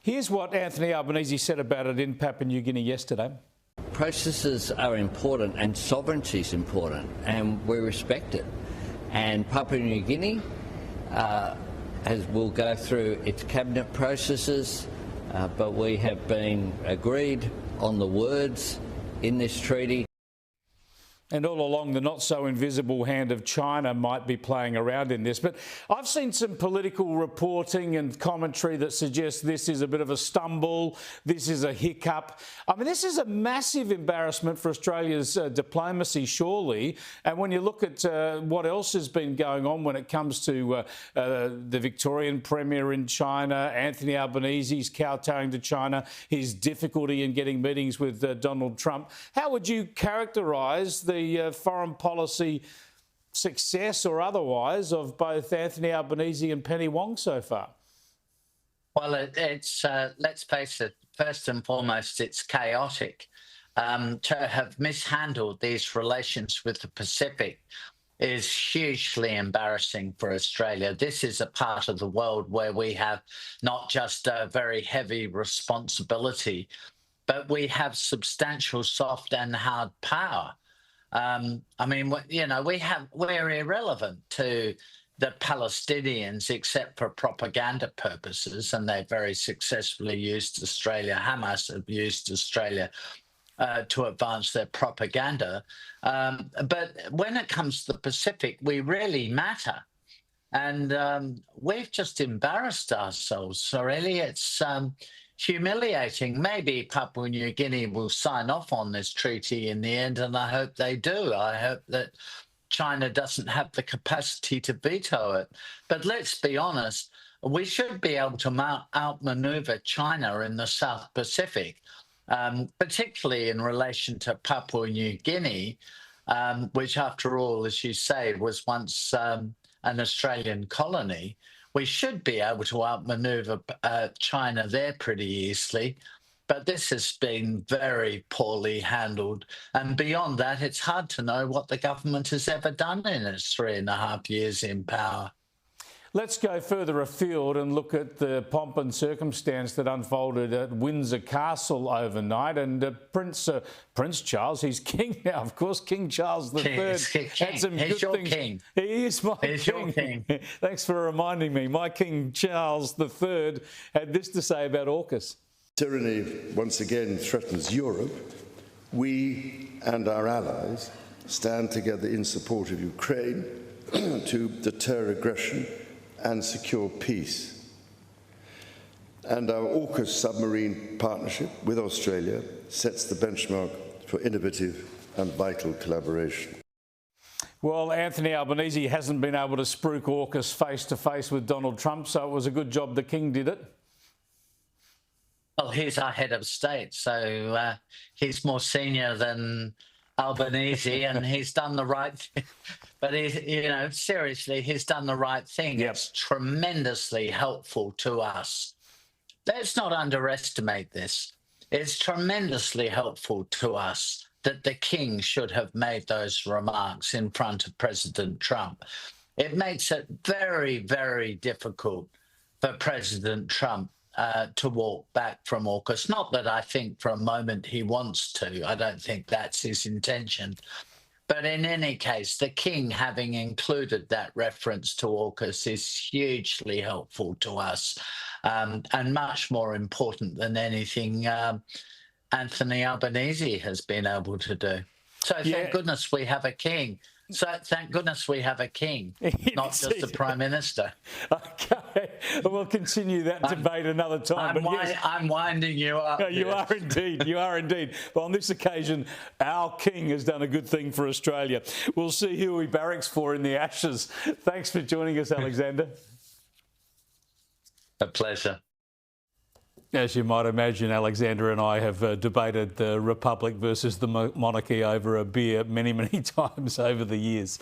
Here's what Anthony Albanese said about it in Papua New Guinea yesterday. Processes are important and sovereignty is important, and we respect it. And Papua New Guinea will go through its cabinet processes, but we have been agreed on the words in this treaty. And all along, the not-so-invisible hand of China might be playing around in this. But I've seen some political reporting and commentary that suggests this is a bit of a stumble, this is a hiccup. I mean, this is a massive embarrassment for Australia's diplomacy, surely. And when you look at what else has been going on when it comes to the Victorian Premier in China, Anthony Albanese's kowtowing to China, his difficulty in getting meetings with Donald Trump, how would you characterise the foreign policy success or otherwise of both Anthony Albanese and Penny Wong so far? Well, it's let's face it, first and foremost, it's chaotic. To have mishandled these relations with the Pacific is hugely embarrassing for Australia. This is a part of the world where we have not just a very heavy responsibility, but we have substantial soft and hard power. I mean, you know, we're irrelevant to the Palestinians except for propaganda purposes, and they very successfully used Australia. Hamas have used Australia to advance their propaganda. But when it comes to the Pacific, we really matter. And we've just embarrassed ourselves, really. It's humiliating. Maybe Papua New Guinea will sign off on this treaty in the end, and I hope they do. I hope that China doesn't have the capacity to veto it. But let's be honest, we should be able to outmaneuver China in the South Pacific, particularly in relation to Papua New Guinea, which, after all, as you say, was once an Australian colony. We should be able to outmaneuver China there pretty easily, but this has been very poorly handled. And beyond that, it's hard to know what the government has ever done in its 3.5 years in power. Let's go further afield and look at the pomp and circumstance that unfolded at Windsor Castle overnight. And Prince Charles, he's king now, of course, King Charles III. Had some good things. King. He is my king. Your king. Thanks for reminding me. My King Charles III had this to say about AUKUS. Tyranny once again threatens Europe. We and our allies stand together in support of Ukraine to deter aggression and secure peace. And our AUKUS submarine partnership with Australia sets the benchmark for innovative and vital collaboration. Well, Anthony Albanese hasn't been able to spruik AUKUS face-to-face with Donald Trump, so it was a good job the King did it. Well, he's our head of state, so he's more senior than Albanese, and he's done the right thing. But seriously, he's done the right thing. Yep. It's tremendously helpful to us. Let's not underestimate this. It's tremendously helpful to us that the King should have made those remarks in front of President Trump. It makes it very, very difficult for President Trump to walk back from AUKUS. Not that I think for a moment he wants to. I don't think that's his intention. But in any case, the King having included that reference to AUKUS is hugely helpful to us, and much more important than anything Anthony Albanese has been able to do. So thank goodness we have a king. So thank goodness we have a king, not just a prime minister. Okay, we'll continue that debate another time. I'm winding you up. No, you are indeed. You are indeed. But on this occasion, our king has done a good thing for Australia. We'll see who he barracks for in the Ashes. Thanks for joining us, Alexander. A pleasure. As you might imagine, Alexander and I have debated the Republic versus the monarchy over a beer many, many times over the years.